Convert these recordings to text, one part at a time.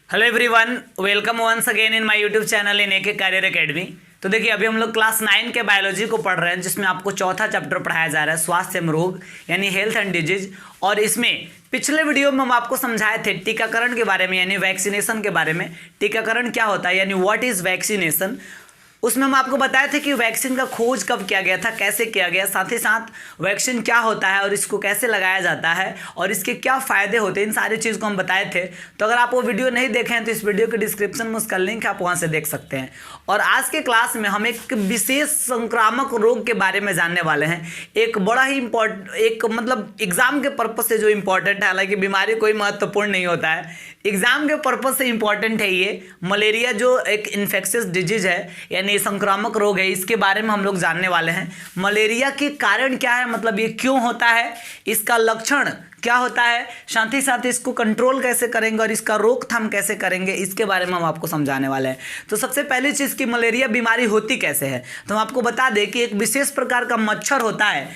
Hello everyone, welcome once again in my YouTube channel in एक career academy. तो देखिए, अभी हम लोग क्लास 9 के बायोलॉजी को पढ़ रहे हैं, जिसमें आपको चौथा चैप्टर पढ़ाया जा रहा है स्वास्थ्य एवं रोग यानी हेल्थ एंड डिजीज। और इसमें पिछले वीडियो में हम आपको समझाए थे टीकाकरण के बारे में यानी वैक्सीनेशन के बारे में। टीकाकरण क्या होता है यानी व्हाट इज वैक्सीनेशन। उसमें हम आपको बताए थे कि वैक्सीन का खोज कब किया गया था, कैसे किया गया, साथ ही साथ वैक्सीन क्या होता है और इसको कैसे लगाया जाता है और इसके क्या फ़ायदे होते हैं, इन सारी चीज़ को हम बताए थे। तो अगर आप वो वीडियो नहीं देखे हैं तो इस वीडियो के डिस्क्रिप्शन में उसका लिंक है, आप वहाँ से देख सकते हैं। और आज के क्लास में हम एक विशेष संक्रामक रोग के बारे में जानने वाले हैं। एक बड़ा ही मतलब एग्जाम के पर्पज से जो इम्पोर्टेंट है, हालांकि बीमारी कोई महत्वपूर्ण नहीं होता है, एग्जाम के पर्पज से इम्पॉर्टेंट है ये मलेरिया, जो एक इन्फेक्शियस डिजीज है यानी संक्रामक रोग है। इसके बारे में हम लोग जानने वाले हैं। मलेरिया के कारण क्या है, मतलब ये क्यों होता है, इसका लक्षण क्या होता है, साथ ही साथ इसको कंट्रोल कैसे करेंगे और इसका रोकथाम कैसे करेंगे, इसके बारे में हम आपको समझाने वाले हैं। तो सबसे पहली चीज़ कि मलेरिया बीमारी होती कैसे है, तो हम आपको बता दें कि एक विशेष प्रकार का मच्छर होता है,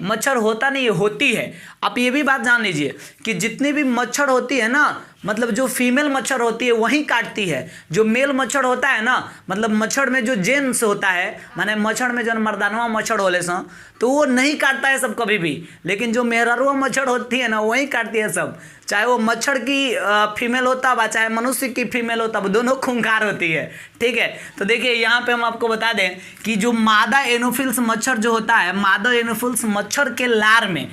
मच्छर होता नहीं, होती है। आप ये भी बात जान लीजिए कि जितनी भी मच्छर होती है ना, मतलब जो फीमेल मच्छर होती है वही काटती है। जो मेल मच्छर होता है ना, मतलब मच्छर में जो जेंट्स होता है, माने मच्छर में जो मर्दानवा मच्छर होले सो, तो वो नहीं काटता है सब कभी भी। लेकिन जो मेहरारुआ मच्छर होती है ना, वही काटती है सब। चाहे वो मच्छर की फीमेल होता है, चाहे मनुष्य की फीमेल होता है, दोनों खूंखार होती है। ठीक है, तो देखिए यहाँ पे हम आपको बता दें कि जो मादा एनोफिल्स मच्छर जो होता है, मादा एनोफिल्स मच्छर के लार में,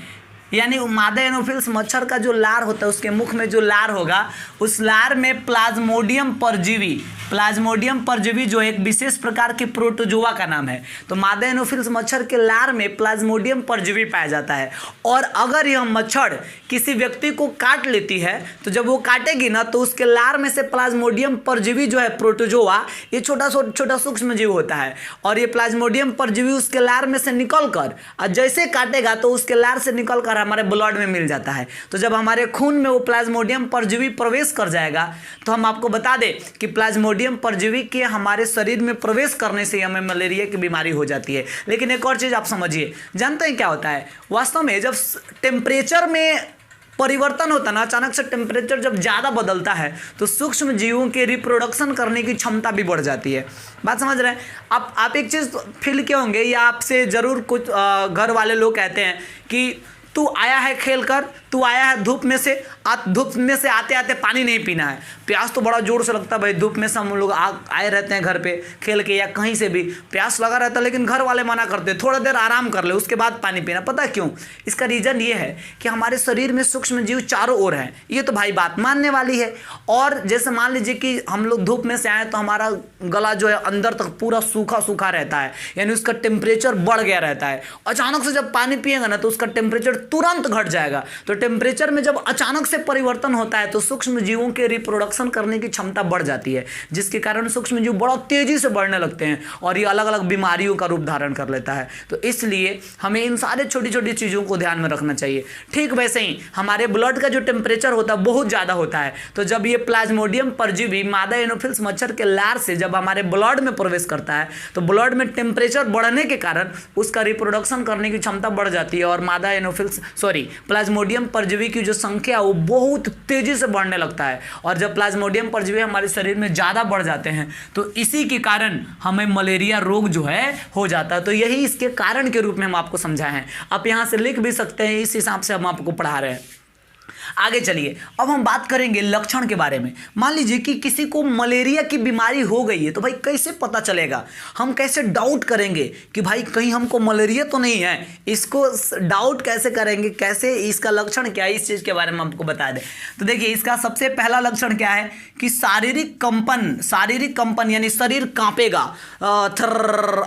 यानी मादा एनोफिल्स मच्छर का जो लार होता है, उसके मुख में जो लार होगा, उस लार में प्लाज्मोडियम परजीवी जो एक विशेष प्रकार के प्रोटोजोआ का नाम है। तो मादा एनोफिल्स मच्छर के लार में प्लाज्मोडियम परजीवी पाया जाता है। और अगर यह मच्छर किसी व्यक्ति को काट लेती है, तो जब वो काटेगी ना, तो उसके लार में से प्लाज्मोडियम परजीवी जो है प्रोटोजोआ, ये छोटा सूक्ष्म जीव होता है। और ये प्लाज्मोडियम परजीवी उसके लार में से निकल कर, और जैसे काटेगा तो उसके लार से निकल कर हमारे ब्लड में मिल जाता है। तो जब हमारे खून में वो प्लाज्मोडियम परजीवी प्रवेश कर जाएगा, तो हम आपको बता दें कि प्लाज्मोडियम परजीवी के हमारे शरीर में प्रवेश करने से हमें मलेरिया की बीमारी हो जाती है। लेकिन एक और चीज़ आप समझिए, जानते हैं क्या होता है वास्तव में, जब टेम्परेचर में परिवर्तन होता है ना, अचानक से टेम्परेचर जब ज़्यादा बदलता है, तो सूक्ष्म जीवों के रिप्रोडक्शन करने की क्षमता भी बढ़ जाती है। बात समझ रहे हैं आप एक चीज़ फील किए होंगे, या आपसे ज़रूर कुछ घर वाले लोग कहते हैं कि तू आया है खेल कर, तू आया है धूप में से, धूप में से आते आते पानी नहीं पीना है। प्यास तो बड़ा जोर से लगता है भाई, धूप में से हम लोग आए रहते हैं घर पे खेल के या कहीं से भी, प्यास लगा रहता है, लेकिन घर वाले मना करते हैं थोड़ा देर आराम कर ले उसके बाद पानी पीना। पता क्यों? इसका रीज़न ये है कि हमारे शरीर में सूक्ष्म जीव चारों ओर हैं। ये तो भाई बात मानने वाली है। और जैसे मान लीजिए कि हम लोग धूप में से आए, तो हमारा गला जो है अंदर तक पूरा सूखा सूखा रहता है, यानी उसका टेम्परेचर बढ़ गया रहता है। अचानक से जब पानी पिएगा ना, तो उसका टेम्परेचर तुरंत घट जाएगा। तो टेम्परेचर में जब अचानक से परिवर्तन होता है, तो सूक्ष्म जीवों के रिप्रोडक्शन करने की क्षमता बढ़ जाती है, जिसके कारण सूक्ष्म जीव बड़ा तेजी से बढ़ने लगते हैं और ये अलग अलग बीमारियों का रूप धारण कर लेता है। तो इसलिए हमें इन सारे छोटी छोटी चीज़ों को ध्यान में रखना चाहिए। ठीक वैसे ही हमारे ब्लड का जो टेम्परेचर होता है बहुत ज़्यादा होता है, तो जब ये प्लाज्मोडियम परजीवी मादा एनोफिल्स मच्छर के लार से जब हमारे ब्लड में प्रवेश करता है, तो ब्लड में टेम्परेचर बढ़ने के कारण उसका रिप्रोडक्शन करने की क्षमता बढ़ जाती है और मादा एनोफिल्स प्लाज्मोडियम परजीवी की जो संख्या वो बहुत तेजी से बढ़ने लगता है। और जब प्लाज्मोडियम परजीवी हमारे शरीर में ज़्यादा बढ़ जाते हैं, तो इसी के कारण हमें मलेरिया रोग जो है हो जाता है। तो यही इसके कारण के रूप में हम आपको समझाए हैं। आप यहाँ से लिख भी सकते हैं, इस हिसाब से हम आपको पढ़ा रहे हैं। आगे चलिए, अब हम बात करेंगे लक्षण के बारे में। मान लीजिए कि किसी को मलेरिया की बीमारी हो गई है, तो भाई कैसे पता चलेगा, हम कैसे डाउट करेंगे कि भाई कहीं हमको मलेरिया तो नहीं है, इसको डाउट कैसे करेंगे, कैसे इसका लक्षण क्या है, इस चीज़ के बारे में हमको बता दें। तो देखिए, इसका सबसे पहला लक्षण क्या है कि शारीरिक कंपन यानी शरीर कांपेगा,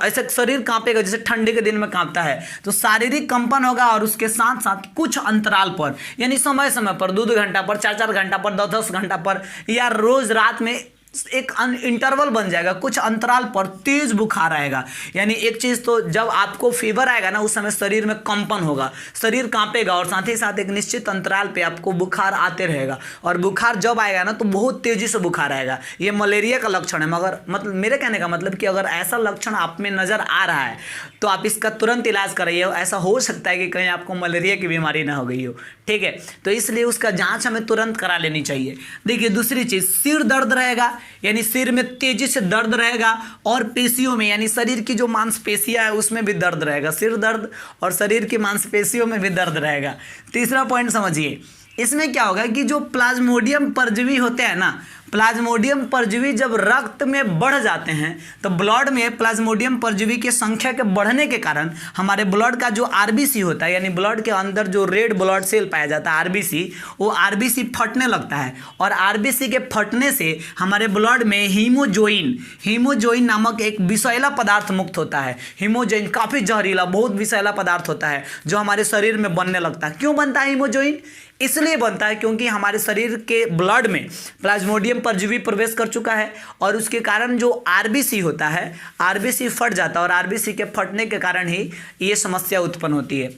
ऐसे शरीर कांपेगा जैसे ठंडी के दिन में कांपता है। तो शारीरिक कंपन होगा और उसके साथ साथ कुछ अंतराल पर, यानी समय समय पर 2-2 घंटा पर, 4-4 घंटा पर, 10-10 घंटा पर, या रोज रात में एक इंटरवल बन जाएगा, कुछ अंतराल पर तेज बुखार आएगा। यानी एक चीज़ तो जब आपको फीवर आएगा ना, उस समय शरीर में कंपन होगा, शरीर कांपेगा और साथ ही साथ एक निश्चित अंतराल पे आपको बुखार आते रहेगा। और बुखार जब आएगा ना तो बहुत तेज़ी से बुखार आएगा। ये मलेरिया का लक्षण है। मगर मतलब मेरे कहने का मतलब कि अगर ऐसा लक्षण आप में नज़र आ रहा है तो आप इसका तुरंत इलाज कराइए। ऐसा हो सकता है कि कहीं आपको मलेरिया की बीमारी ना हो गई हो, ठीक है। तो इसलिए उसका जाँच हमें तुरंत करा लेनी चाहिए। देखिए दूसरी चीज़, सिर दर्द रहेगा, यानी सिर में तेजी से दर्द रहेगा और पेशियों में, यानी शरीर की जो मांसपेशियां है उसमें भी दर्द रहेगा। सिर दर्द और शरीर की मांसपेशियों में भी दर्द रहेगा। तीसरा पॉइंट समझिए, इसमें क्या होगा कि जो प्लाज्मोडियम परजीवी होते हैं ना, प्लाज्मोडियम परजीवी जब रक्त में बढ़ जाते हैं तो ब्लड में प्लाज्मोडियम परजीवी की संख्या के बढ़ने के कारण हमारे ब्लड का जो आरबीसी होता है, यानी ब्लड के अंदर जो रेड ब्लड सेल पाया जाता है आरबीसी, वो आरबीसी फटने लगता है। और आरबीसी के फटने से हमारे ब्लड में हीमोजोइन नामक एक विषैला पदार्थ मुक्त होता है। हीमोजोइन काफ़ी जहरीला, बहुत विषैला पदार्थ होता है जो हमारे शरीर में बनने लगता है। क्यों बनता है हीमोजोइन? इसलिए बनता है क्योंकि हमारे शरीर के ब्लड में प्लाज्मोडियम परजीवी प्रवेश कर चुका है और उसके कारण जो आरबीसी होता है, आरबीसी फट जाता है और आरबीसी के फटने के कारण ही ये समस्या उत्पन्न होती है।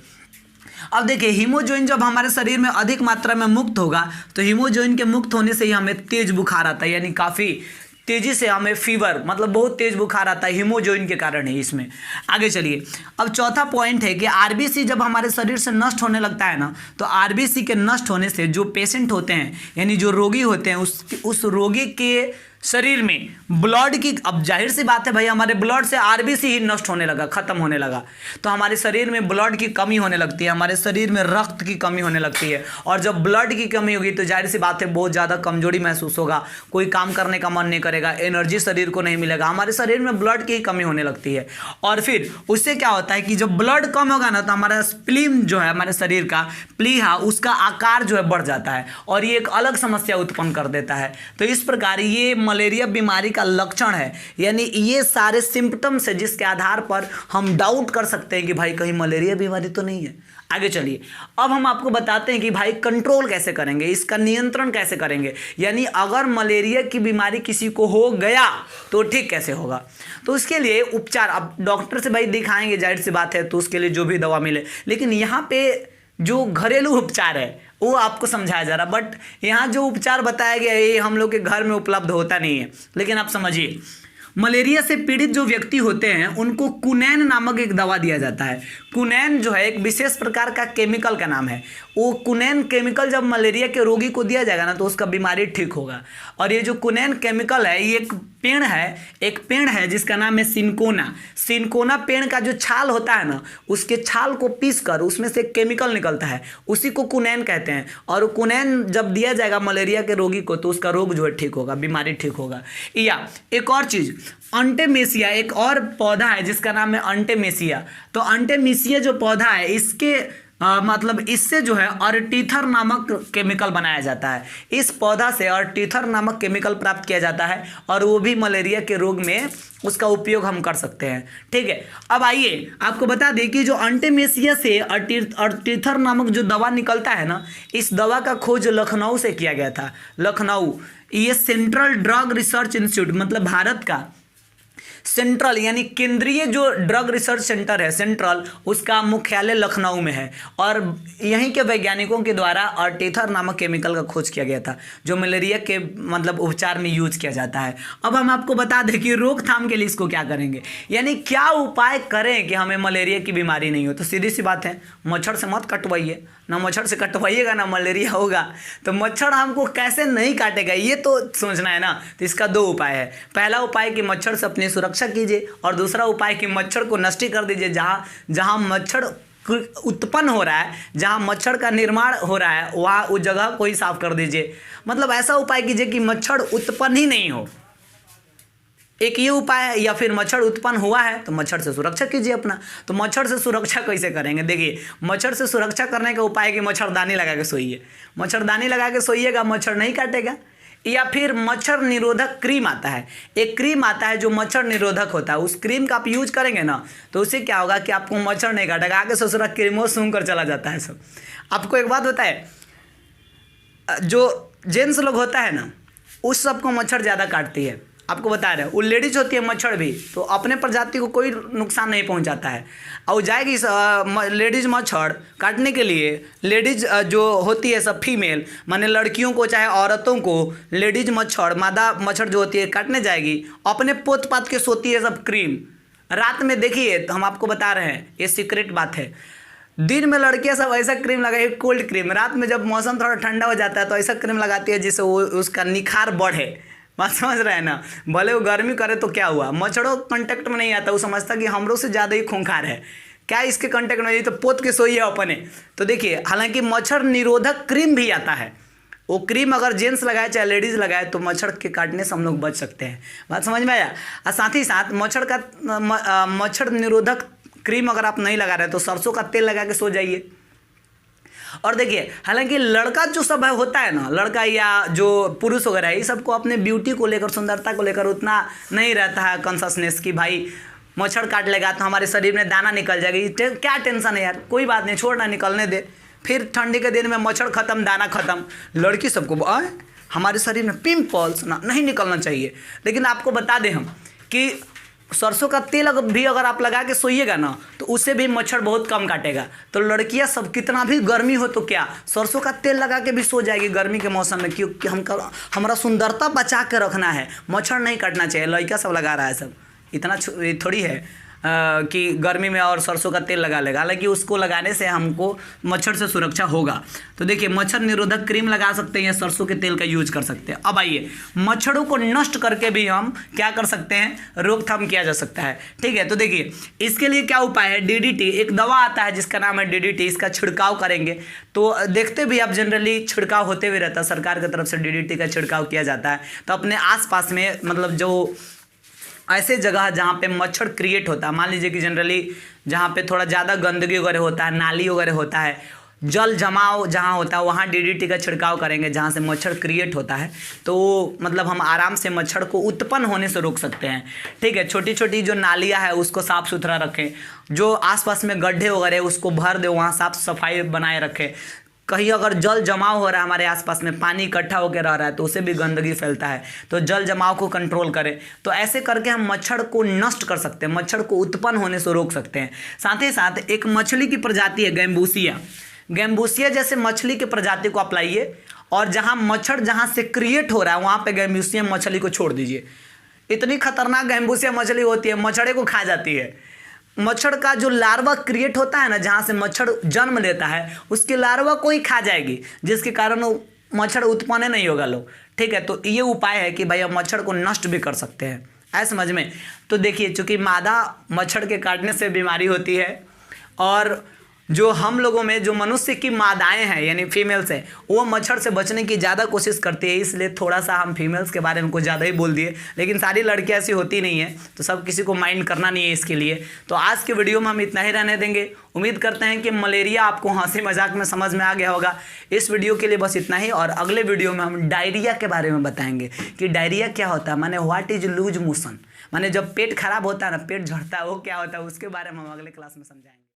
अब देखिए, हीमोजोइन जब हमारे शरीर में अधिक मात्रा में मुक्त होगा तो हीमोजोइन के मुक्त होने से ही हमें तेज बुखार आता है, यानी काफ़ी तेजी से हमें फीवर, मतलब बहुत तेज बुखार आता है, हीमोजोइन के कारण है। इसमें आगे चलिए, अब चौथा पॉइंट है कि आरबीसी जब हमारे शरीर से नष्ट होने लगता है ना, तो आरबीसी के नष्ट होने से जो पेशेंट होते हैं, यानी जो रोगी होते हैं, उस रोगी के शरीर में ब्लड की, अब जाहिर सी बात है भाई, हमारे ब्लड से आरबीसी ही नष्ट होने लगा, खत्म होने लगा, तो हमारे शरीर में ब्लड की कमी होने लगती है, हमारे शरीर में रक्त की कमी होने लगती है। और जब ब्लड की कमी होगी तो जाहिर सी बात है बहुत ज़्यादा कमजोरी महसूस होगा, कोई काम करने का मन नहीं करेगा, एनर्जी शरीर को नहीं मिलेगा, हमारे शरीर में ब्लड की कमी होने लगती है। और फिर उससे क्या होता है कि जब ब्लड कम होगा ना तो हमारा स्प्लीन जो है, हमारे शरीर का प्लीहा, उसका आकार जो है बढ़ जाता है और ये एक अलग समस्या उत्पन्न कर देता है। तो इस प्रकार ये मलेरिया बीमारी का लक्षण है, यानी ये सारे सिम्पटम्स है जिसके आधार पर हम डाउट कर सकते हैं कि भाई कहीं मलेरिया बीमारी तो नहीं है। आगे चलिए, अब हम आपको बताते हैं कि भाई कंट्रोल कैसे करेंगे, इसका नियंत्रण कैसे करेंगे, यानी अगर मलेरिया की बीमारी किसी को हो गया तो ठीक कैसे होगा। तो उसके लिए उपचार, अब डॉक्टर से भाई दिखाएंगे, जाहिर सी बात है, तो उसके लिए जो भी दवा मिले, लेकिन यहाँ पे जो घरेलू उपचार है वो आपको समझाया जा रहा, बट यहाँ जो उपचार बताया गया है ये हम लोग के घर में उपलब्ध होता नहीं है। लेकिन आप समझिए, मलेरिया से पीड़ित जो व्यक्ति होते हैं उनको कुनैन नामक एक दवा दिया जाता है। कुनैन जो है एक विशेष प्रकार का केमिकल का नाम है। वो कुनैन केमिकल जब मलेरिया के रोगी को दिया जाएगा ना तो उसका बीमारी ठीक होगा। और ये जो कुनैन केमिकल है ये एक पेड़ है जिसका नाम है सिनकोना। सिनकोना पेड़ का जो छाल होता है ना, उसके छाल को पीस कर उसमें से केमिकल निकलता है, उसी को कुनैन कहते हैं। और कुनैन जब दिया जाएगा मलेरिया के रोगी को तो उसका रोग जो है ठीक होगा, बीमारी ठीक होगा। या एक और चीज़, अंटेमेसिया एक और पौधा है जिसका नाम है अंटेमेसिया। तो अंटेमेसिया जो पौधा है इसके मतलब इससे जो है अर्टीथर नामक केमिकल बनाया जाता है। इस पौधा से अर्टीथर नामक केमिकल प्राप्त किया जाता है और वो भी मलेरिया के रोग में उसका उपयोग हम कर सकते हैं, ठीक है। अब आइए आपको बता दें कि जो अंटेमेसिया से अर्टीथर नामक जो दवा निकलता है ना, इस दवा का खोज लखनऊ से किया गया था। लखनऊ, ये सेंट्रल ड्रग रिसर्च इंस्टीट्यूट, मतलब भारत का सेंट्रल यानी केंद्रीय जो ड्रग रिसर्च सेंटर है, सेंट्रल, उसका मुख्यालय लखनऊ में है। और यहीं के वैज्ञानिकों के द्वारा अर्टीथर नामक केमिकल का खोज किया गया था जो मलेरिया के मतलब उपचार में यूज किया जाता है। अब हम आपको बता दें कि रोकथाम के लिए इसको क्या करेंगे, यानी क्या उपाय करें कि हमें मलेरिया की बीमारी नहीं हो। तो सीधी सी बात है, मच्छर से मत कटवाइए, ना मच्छर से कटवाइएगा ना मलेरिया होगा। तो मच्छर हमको कैसे नहीं काटेगा ये तो सोचना है ना। तो इसका दो उपाय है। पहला उपाय कि मच्छर से अपनी सुरक्षा कीजिए और दूसरा उपाय कि मच्छर को नष्ट कर दीजिए। जहाँ मच्छर उत्पन्न हो रहा है, जहाँ मच्छर का निर्माण हो रहा है, वहाँ उस जगह को ही साफ कर दीजिए। मतलब ऐसा उपाय कीजिए कि मच्छर उत्पन्न ही नहीं हो। एक ये उपाय है। या फिर मच्छर उत्पन्न हुआ है तो मच्छर से सुरक्षा कीजिए अपना। तो मच्छर से सुरक्षा कैसे करेंगे? देखिए, मच्छर से सुरक्षा करने का उपाय है कि मच्छरदानी लगा के सोइए। मच्छरदानी लगा के सोइएगा, मच्छर नहीं काटेगा। या फिर मच्छर निरोधक क्रीम आता है, एक क्रीम आता है जो मच्छर निरोधक होता है। उस क्रीम का आप यूज करेंगे ना तो उससे क्या होगा कि आपको मच्छर नहीं काटेगा। आगे ससुरा क्रीमों सूंघ कर चला जाता है सब। आपको एक बात बताए, जो जेंट्स लोग होता है ना, उस सब को मच्छर ज़्यादा काटती है। आपको बता रहे हैं, वो लेडीज होती है मच्छर भी, तो अपने प्रजाति को कोई नुकसान नहीं पहुंचाता है। और वो जाएगी लेडीज मच्छर काटने के लिए, लेडीज जो होती है सब फीमेल, माने लड़कियों को चाहे औरतों को लेडीज मच्छर, मादा मच्छर जो होती है काटने जाएगी, अपने पोत पात के सोती है सब क्रीम। रात में देखिए, तो हम आपको बता रहे हैं, ये सीक्रेट बात है, दिन में लड़कियां सब ऐसा क्रीम लगाए, कोल्ड क्रीम, रात में जब मौसम थोड़ा ठंडा हो जाता है तो ऐसा क्रीम लगाती है जिससे वो उसका निखार बढ़े। बात समझ रहे हैं ना। भले वो गर्मी करे तो क्या हुआ, मच्छरों कांटेक्ट में नहीं आता, वो समझता कि हम लोग से ज़्यादा ही खूंखार है, क्या इसके कांटेक्ट में, तो पोत के सोई है अपने। तो देखिए, हालांकि मच्छर निरोधक क्रीम भी आता है, वो क्रीम अगर जेंट्स लगाए चाहे लेडीज़ लगाए तो मच्छर के काटने से हम लोग बच सकते हैं। बात समझ में आया। और साथ ही साथ मच्छर निरोधक क्रीम अगर आप नहीं लगा रहे तो सरसों का तेल लगा के सो जाइए। और देखिए, हालांकि लड़का जो सब है होता है ना, लड़का या जो पुरुष वगैरह है, ये सबको अपने ब्यूटी को लेकर, सुंदरता को लेकर उतना नहीं रहता है कॉन्शसनेस कि भाई मच्छर काट लेगा तो हमारे शरीर में दाना निकल जाएगी, क्या टेंशन है यार, कोई बात नहीं, छोड़ना, निकलने दे, फिर ठंडी के दिन में मच्छर खत्म, दाना खत्म। लड़की सबको हमारे शरीर में पिंपल्स ना नहीं निकलना चाहिए। लेकिन आपको बता दें हम कि सरसों का तेल भी अगर आप लगा के सोइएगा ना तो उससे भी मच्छर बहुत कम काटेगा। तो लड़कियां सब कितना भी गर्मी हो तो क्या सरसों का तेल लगा के भी सो जाएगी गर्मी के मौसम में, क्योंकि हमारा सुंदरता बचा के रखना है, मच्छर नहीं काटना चाहिए। लड़का सब लगा रहा है सब, इतना थोड़ी है कि गर्मी में और सरसों का तेल लगा लेगा, हालांकि उसको लगाने से हमको मच्छर से सुरक्षा होगा। तो देखिए, मच्छर निरोधक क्रीम लगा सकते हैं या सरसों के तेल का यूज कर सकते हैं। अब आइए, मच्छरों को नष्ट करके भी हम क्या कर सकते हैं, रोकथाम किया जा सकता है। ठीक है, तो देखिए इसके लिए क्या उपाय है, डीडीटी एक दवा आता है जिसका नाम है डीडीटी, इसका छिड़काव करेंगे तो देखते भी आप जनरली छिड़काव होते हुए रहता है, सरकार की तरफ से डीडीटी का छिड़काव किया जाता है। तो अपने आसपास में मतलब जो ऐसे जगह जहाँ पे मच्छर क्रिएट होता है, मान लीजिए कि जनरली जहाँ पे थोड़ा ज़्यादा गंदगी वगैरह होता है, नाली वगैरह होता है, जल जमाव जहाँ होता है, वहाँ डीडीटी का छिड़काव करेंगे जहाँ से मच्छर क्रिएट होता है। तो मतलब हम आराम से मच्छर को उत्पन्न होने से रोक सकते हैं। ठीक है, छोटी छोटी जो नालियाँ है उसको साफ़ सुथरा रखें, जो आसपास में गड्ढे वगैरह उसको भर दे, वहाँ साफ़ सफाई बनाए रखें। कहीं अगर जल जमाव हो रहा है, हमारे आसपास में पानी इकट्ठा होकर रह रहा है तो उससे भी गंदगी फैलता है, तो जल जमाव को कंट्रोल करें। तो ऐसे करके हम मच्छर को नष्ट कर सकते हैं, मच्छर को उत्पन्न होने से रोक सकते हैं। साथ ही साथ एक मछली की प्रजाति है गैम्बूसिया, गैम्बूसिया जैसे मछली की प्रजाति को आप लाइए और जहाँ मच्छर जहाँ से क्रिएट हो रहा है वहाँ पर गैम्बूसिया मछली को छोड़ दीजिए। इतनी खतरनाक गैम्बूसिया मछली होती है, मच्छरे को खा जाती है। मच्छर का जो लार्वा क्रिएट होता है ना, जहाँ से मच्छर जन्म लेता है, उसके लार्वा को ही खा जाएगी, जिसके कारण मच्छर उत्पन्न नहीं होगा लोग। ठीक है, तो ये उपाय है कि भाई हम मच्छर को नष्ट भी कर सकते हैं, ऐसा समझ में। तो देखिए, चूँकि मादा मच्छर के काटने से बीमारी होती है और जो हम लोगों में जो मनुष्य की मादाएं हैं यानी फीमेल्स हैं, वो मच्छर से बचने की ज़्यादा कोशिश करती है, इसलिए थोड़ा सा हम फीमेल्स के बारे में कुछ ज़्यादा ही बोल दिए। लेकिन सारी लड़कियां ऐसी होती नहीं है, तो सब किसी को माइंड करना नहीं है इसके लिए। तो आज के वीडियो में हम इतना ही रहने देंगे। उम्मीद करते हैं कि मलेरिया आपको हंसी मजाक में समझ में आ गया होगा। इस वीडियो के लिए बस इतना ही, और अगले वीडियो में हम डायरिया के बारे में बताएंगे कि डायरिया क्या होता है, माने व्हाट इज लूज मोशन, माने जब पेट खराब होता है ना, पेट झड़ता है, वो क्या होता है, उसके बारे में हम अगले क्लास में समझाएंगे।